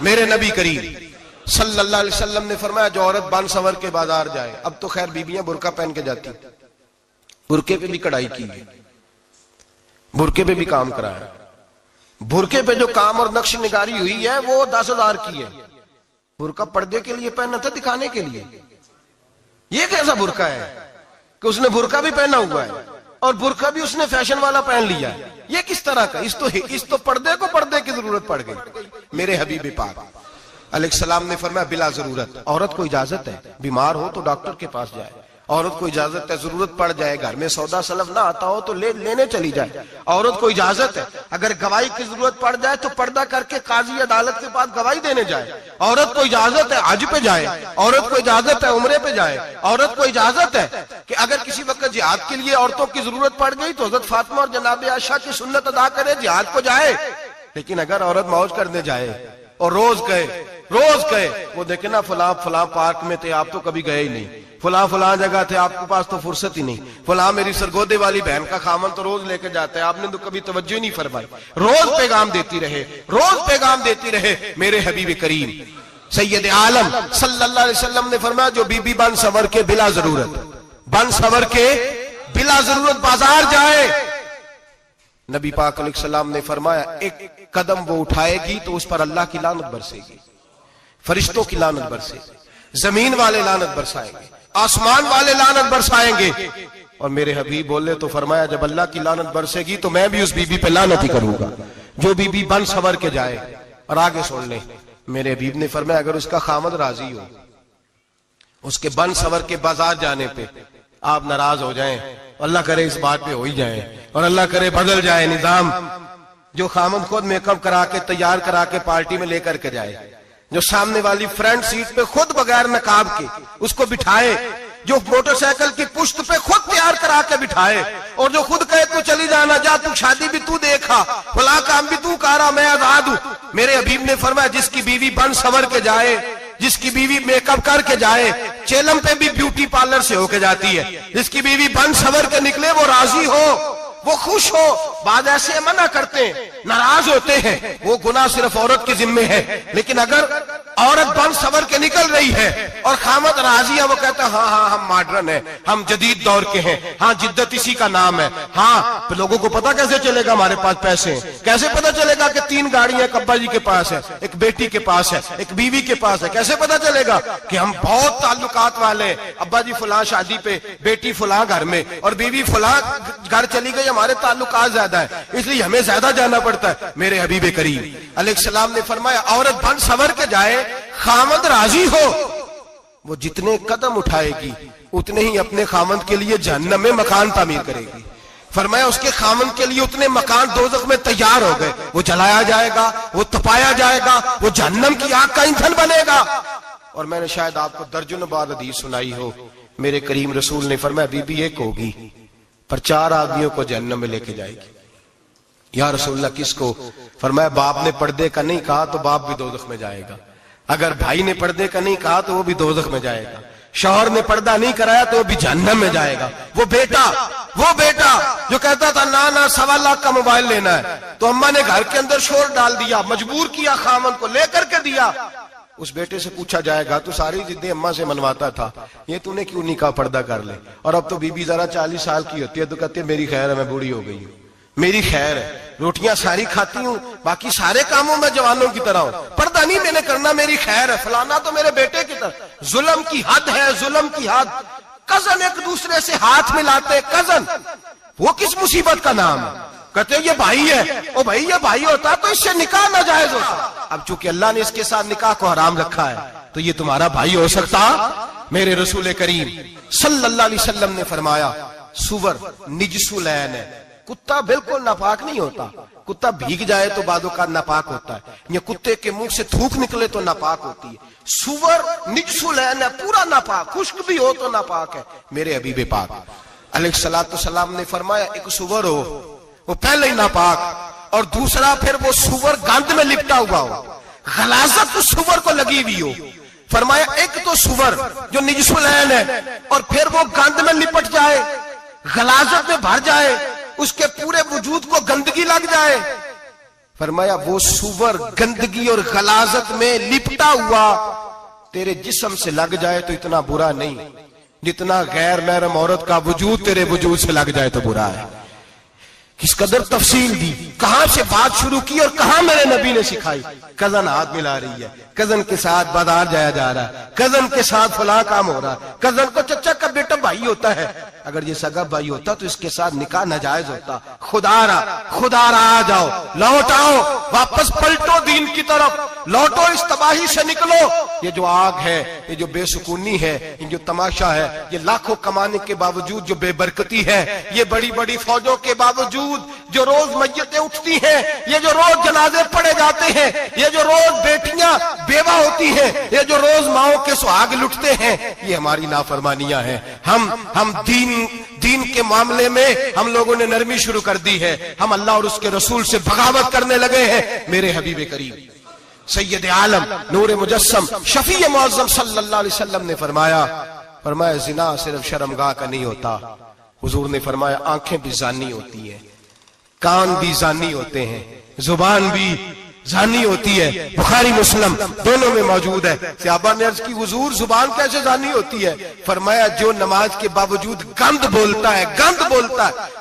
मेरे नबी करीम सल्लल्लाहु अलैहि वसल्लम ने फरमाया जो औरत बन सवर के बाजार जाए, अब तो खैर बीबियां बुरका पहन के जाती, बुरके पे भी कढ़ाई की है, बुरके पे भी काम कराया, बुरके पे जो काम और नक्श निगारी हुई है वो 10,000 की है। बुरका पर्दे के लिए पहना था, दिखाने के लिए। ये कैसा बुरका है कि उसने बुरका भी पहना हुआ है और बुरका भी उसने फैशन वाला पहन लिया है। ये किस तरह का? इस तो पर्दे को पर्दे की जरूरत पड़ गई। मेरे हबीब पाक अलैहिस्सलाम ने फरमाया बिला जरूरत, औरत को इजाजत है, बीमार हो तो डॉक्टर के पास जाए, औरत को इजाजत है, जरूरत पड़ जाए, घर में सौदा सलफ ना आता हो तो लेने चली जाए, औरत को इजाजत है। अगर गवाही की जरूरत पड़ जाए तो पर्दा करके काजी अदालत के पास गवाही देने जाए, औरत को इजाजत है हज पे जाए, औरत को इजाजत है उम्रे पे जाए, औरत को इजाजत है कि अगर किसी वक्त जिहाद के लिए औरतों की जरूरत पड़ गई तो हजरत फातिमा और जनाब आयशा की सुन्नत अदा करे, जिहाद को जाए। लेकिन अगर औरत मौज करने जाए और रोज गए वो देखे ना फलां पार्क में थे, आप तो कभी गए ही नहीं, फलां जगह थे, आपके पास तो फुर्सत ही नहीं, फलां मेरी सरगोदे वाली बहन का खामन तो रोज लेके जाता है, आपने तो कभी तवज्जो ही नहीं फरमाई। रोज पैगाम देती रहे मेरे हबीब करीम सैयद आलम सल्लल्लाहु अलैहि वसल्लम ने फरमाया जो बीबी बन सवर के बिला जरूरत बाजार जाए, नबी पाक अलैहिस्सलाम ने फरमाया एक कदम वो उठाएगी तो उस पर अल्लाह की लानत बरसेगी, फरिश्तों की लानत बरसेगी, जमीन वाले लानत बरसाएंगे, आसमान वाले लानत बरसाएंगे। और मेरे हबीब बोले तो फरमाया जब अल्लाह की लानत बरसेगी तो मैं भी उस बीबी पे लानत ही करूंगा जो बीबी बन सवर के जाए। और आगे सुन ले, मेरे हबीब ने फरमाया अगर उसका खामद राजी हो, उसके बन सवर के बाजार जाने पे आप नाराज हो जाएं, अल्लाह करे इस बात पे हो ही जाए और अल्लाह करे बदल जाए निजाम, जो खामद खुद मेकअप करा के तैयार करा के पार्टी में लेकर के जाए, जो सामने वाली फ्रंट सीट पे खुद बगैर नकाब के उसको बिठाए, जो मोटरसाइकिल की पुश्त पे खुद तैयार करा के बिठाए और जो खुद कहे तू चली जाना, जा तू शादी भी तू देखा, फला काम भी तू करा, मैं आजाद हूं। मेरे हबीब ने फरमाया जिसकी बीवी बन सवर के जाए, जिसकी बीवी मेकअप करके जाए, चेलम पे भी ब्यूटी पार्लर से होके जाती है, जिसकी बीवी बन सवर के निकले वो राजी हो, वो खुश हो। बाद ऐसे मना करते हैं, नाराज होते हैं, वो गुनाह सिर्फ औरत के जिम्मे है। लेकिन अगर औरत बन सवर के निकल रही है और खामद राजी है, वो कहता है हाँ हम मॉडर्न है, हम जदीद दौर के हैं, हाँ जिद्दत इसी का नाम है, हाँ तो लोगों को पता कैसे चलेगा हमारे पास पैसे हैं, कैसे पता चलेगा कि 3 गाड़ियां एक अब्बा जी के पास है, एक बेटी के पास है, एक बीवी के पास है, कैसे पता चलेगा कि हम बहुत ताल्लुकात वाले हैं, अब्बा जी फलां शादी पे, बेटी फलां घर में और बीवी फलां घर चली गई, हमारे ताल्लुकात ज्यादा है इसलिए हमें ज्यादा जाना पड़ता है। मेरे हबीब करीम अलैहिस्सलाम ने फरमाया औरत बन सवर के जाए, खामद राजी हो, वो जितने कदम उठाएगी उतने ही अपने खामद के लिए जहन्नम में मकान तामीर करेगी। फरमाया उसके खामद के लिए उतने मकान दोज़ख में तैयार हो गए, वो जलाया जाएगा, वो तपाया जाएगा, वो जहन्नम की आग का ईंधन बनेगा। और मैंने शायद आपको दर्जनों बार हदीस सुनाई हो, मेरे करीम रसूल ने फरमाया बीबी एक होगी पर 4 आदमियों को जहन्नम में लेके जाएगी। या रसूलल्लाह किसको? फरमाया बाप ने पर्दे का नहीं कहा तो बाप भी दोज़ख में जाएगा, अगर भाई ने पर्दे का नहीं कहा तो वो भी दोज़ख में जाएगा, शौहर ने पर्दा नहीं कराया तो वो भी जहन्नम में जाएगा। वो बेटा जो कहता था ना 1.25 लाख का मोबाइल लेना है, तो अम्मा ने घर के अंदर शोर डाल दिया, मजबूर किया, खामन को लेकर के दिया। उस बेटे से पूछा जाएगा तू सारी जिद्दें अम्मा से मनवाता था, ये तूने क्यों नहीं कहा पर्दा कर ले? और अब तो बीबी जरा 40 साल की होती है तो कहती है मेरी खैर है, मैं बूढ़ी हो गई हूँ, मेरी खैर है, रोटियां सारी खाती हूँ, बाकी सारे कामों में जवानों की तरह हूं, पर्दा नहीं मैंने करना, मेरी खैर है, फलाना तो मेरे बेटे की तरह। जुल्म की हद है, जुल्म की हद। कजन एक दूसरे से हाथ मिलाते, कजन, वो किस मुसीबत का नाम है? कहते ये भाई है, ओ भाई ये भाई होता तो इससे निकाह नाजायज होता। अब चूंकि अल्लाह ने इसके साथ निकाह को हराम रखा है तो ये तुम्हारा भाई हो सकता? मेरे रसूल करीम सल्लल्लाहु अलैहि वसल्लम ने फरमाया सुवर निजसुलैन है, कुत्ता बिल्कुल नापाक नहीं होता, कुत्ता भीग जाए तो बादों का नापाक होता है, या कुत्ते के मुंह से थूक निकले तो नापाक होती है। सुवर निजसुलैन है, पूरा नापाक, खुश्क भी हो तो नापाक है। मेरे हबीब पाक अलैहिस्सलातु वस्सलाम ने फरमाया एक सुवर हो वो पहले ही नापाक, और दूसरा फिर वो सुवर गंद में लिपटा हुआ हो, गलाजत उस सुवर को लगी हुई हो। फरमाया एक तो सुवर जो निजसुलैन है और फिर वो गंद में लिपट जाए, गलाजत में भर जाए, उसके पूरे वजूद को गंदगी लग जाए। फरमाया वो सुवर गंदगी और गलाजत में लिपटा हुआ तेरे जिस्म से लग जाए तो इतना बुरा नहीं, जितना गैर महरम औरत का वजूद तेरे वजूद से लग जाए तो बुरा है। किस कदर तफसील दी, कहां से बात शुरू की और कहां मेरे नबी ने सिखाई। कजन हाथ मिला रही है, कजन के साथ बाजार जाया जा रहा है, कजन के साथ फला काम हो रहा है, कजन को चचा का बेटा भाई होता है, अगर ये सगा भाई होता तो इसके साथ निकाह नाजायज होता। खुदारा आ जाओ, लौट आओ, वापस पलटो दीन की तरफ, लौटो, इस तबाही से निकलो। ये जो आग है, ये जो बेसुकूनी है, ये जो तमाशा है, ये लाखों कमाने के बावजूद जो बेबरकती है, ये बड़ी बड़ी फौजों के बावजूद जो रोज मय्यतें उठती हैं, ये जो रोज जनाजे पड़े जाते हैं, ये जो रोज बेटियां बेवा होती हैं, ये जो रोज माओ के सुहाग लुटते हैं, ये हमारी नाफरमानियां हैं। हम दीन के मामले में हम लोगों ने नरमी शुरू कर दी है, हम अल्लाह और उसके रसूल से बगावत करने लगे हैं। मेरे हबीब करीम सैयद आलम नूर मुजस्सम शफी मुअज़्ज़म सल्लल्लाहु अलैहि वसल्लम ने फरमाया जिना सिर्फ शर्मगाह का नहीं होता, हुजूर ने फरमाया आंखें भी जानी होती हैं, कान भी जानी होते हैं, जुबान भी जानी होती है। बुखारी मुस्लिम दोनों में मौजूद है। सहाबा ने अर्ज की हुजूर जुबान कैसे जानी होती है? फरमाया जो नमाज के बावजूद गंद बोलता है,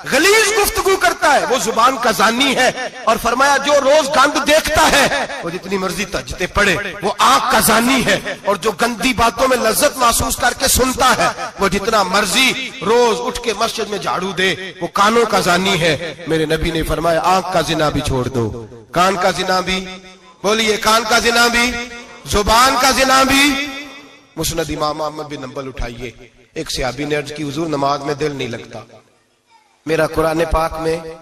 गलीज गुफ्तगू करता है, वो जुबान का जानी है। और फरमाया जो रोज गंद देखता है, वो जितनी मर्जी तजते पड़े, वो आंख का जानी है। और जो गंदी बातों में लज्जत महसूस करके सुनता है, वो जितना मर्जी रोज उठ के मस्जिद में झाड़ू दे, वो कानों का जानी है। मेरे नबी ने फरमाया आंख का जिना भी छोड़ दो, कान का जिना भी, बोलिए कान का जिना भी, जुबान का जिना भी। मुस्नद इमाम अहमद बिन हंबल उठाइए, एक सहाबी ने अर्ज की हुजूर नमाज में दिल नहीं लगता, मेरा कुरान पाक में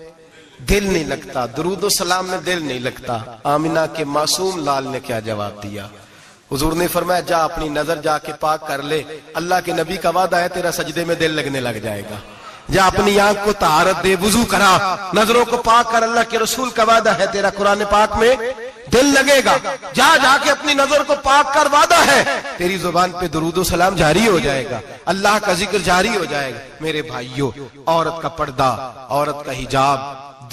दिल नहीं लगता, दुरूद और सलाम में दिल नहीं लगता। आमिना के मासूम लाल ने क्या जवाब दिया? हुजूर ने फरमाया जा अपनी नजर जाके पाक कर ले, अल्लाह के नबी का वादा है तेरा सजदे में दिल लगने लग जाएगा। जा अपनी आंख को तहारत दे, वुजू करा, नजरों को पाक कर, अल्लाह के रसूल का वादा है तेरा कुरान पाक में दिल लगेगा। जाके अपनी नजर को पाक कर, वादा है तेरी जुबान पे दुरूद सलाम जारी हो जाएगा, अल्लाह का जिक्र जारी हो जाएगा। मेरे भाइयों, औरत का पर्दा, औरत का हिजाब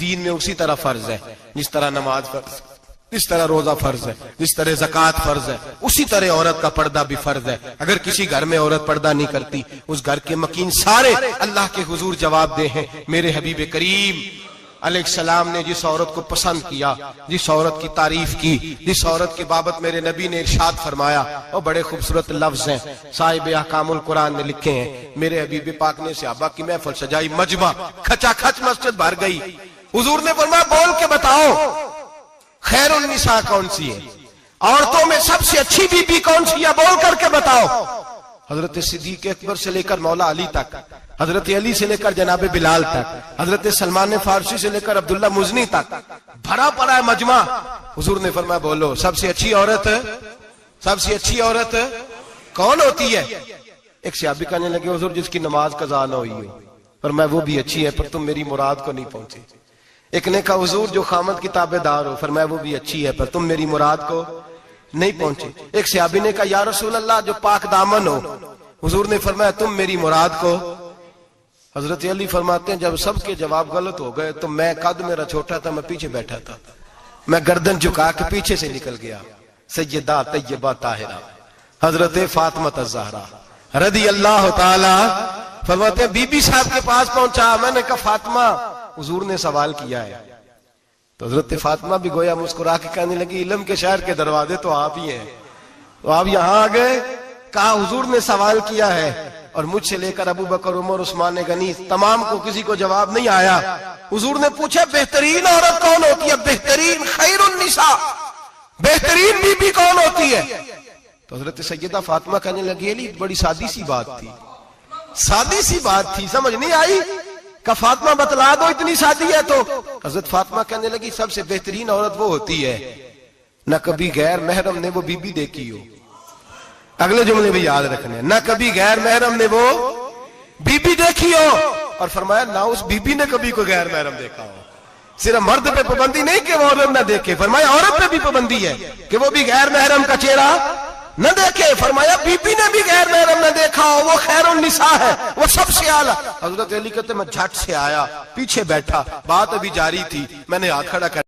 दीन में उसी तरह फर्ज है जिस तरह नमाज फर्ज, जिस तरह रोजा फर्ज है, जिस तरह ज़कात फर्ज है, उसी तरह औरत का पर्दा भी फर्ज है। अगर किसी घर में औरत पर्दा नहीं करती, उस घर के मकीन सारे अल्लाह के हुजूर जवाब दे हैं। मेरे हबीब करीम अलैहिस्सलाम ने जिस औरत को पसंद किया, जिस औरत की तारीफ की, जिस औरत की बाबत मेरे नबी ने इरशाद फरमाया, वो बड़े खूबसूरत लफ्ज हैं, साहिब अहकामुल कुरान ने लिखे हैं। मेरे हबीब पाक ने सहाबा की महफिल सजाई, मजमा खचाखच मस्जिद भर गई। हुजूर ने फरमाया बोल के बताओ खैरुन निसा कौन सी है, औरतों में सबसे अच्छी बीबी कौन सी है, बोल करके बताओ। हजरत सिद्दीक अकबर से लेकर मौला अली तक, हजरत अली से लेकर जनाबे बिलाल तक, हजरत सलमान फारसी से लेकर अब्दुल्ला मुजनी तक भरा पड़ा है मजमा। हुजूर ने फरमाया बोलो सबसे अच्छी औरत कौन होती है? एक सहाबी कहने लगे हुजूर जिसकी नमाज कज़ा न हुई हो। फरमाया वो भी अच्छी है, पर तुम मेरी मुराद को नहीं पहुंचे। एक ने कहा हुजूर जो खामद की ताबेदार हो। फरमाया वो भी अच्छी है, पर तुम मेरी मुराद को नहीं पहुंचे। एक सहाबी ने कहा या रसूल अल्लाह जो पाक दामन हो। हुजूर ने फरमाया तुम मेरी मुराद को। हजरत अली फरमाते हैं जब सबके जवाब गलत हो गए तो मैं, कद मेरा छोटा था, मैं पीछे बैठा था, मैं गर्दन झुका के पीछे से निकल गया। सैयदा तैयबा ताहिरा हजरत फातिमा ज़हरा रदी अल्लाह ताला फरमाते हैं बीबी साहब के पास पहुंचा। मैंने कहा फातिमा, हुजूर ने सवाल किया है। तो हजरत फातिमा भी गोया मुस्कुरा के कहने लगी इल्म के शहर के दरवाजे तो आप ही हैं, तो आप यहाँ आ गए। कहा हुजूर ने सवाल किया है और मुझसे लेकर अबू बकर, उमर, उस्मान गनी तमाम को किसी को जवाब नहीं आया। हुजूर ने पूछा बेहतरीन औरत कौन होती है? बेहतरीन खैरुन निसा, बेहतरीन बीबी कौन होती है? तो हजरत सैयदा फातिमा कहने लगी अली बड़ी सादी सी बात थी, सादी सी बात थी, समझ नहीं आई। का फातिमा बतला दो इतनी सादी है। तो हजरत फातिमा कहने लगी सबसे बेहतरीन औरत वो होती है न कभी गैर महरम ने वो बीबी देखी हो। अगले जुमले भी याद रखने, न कभी गैर महरम ने वो बीबी देखी हो। और फरमाया ना उस बीबी ने कभी कोई गैर महरम देखा हो। सिर्फ मर्द पे पाबंदी नहीं कि वो औरत न देखे, फरमाया औरत पे भी पाबंदी है कि वो भी गैर महरम का चेहरा न देखे। फरमाया बीबी ने भी गैर महरम न देखा हो, वो खैरुन निसा है, वो सबसे आला। हजरत अली कहते मैं झट से आया, पीछे बैठा, बात अभी जारी थी, मैंने हाथ खड़ा कर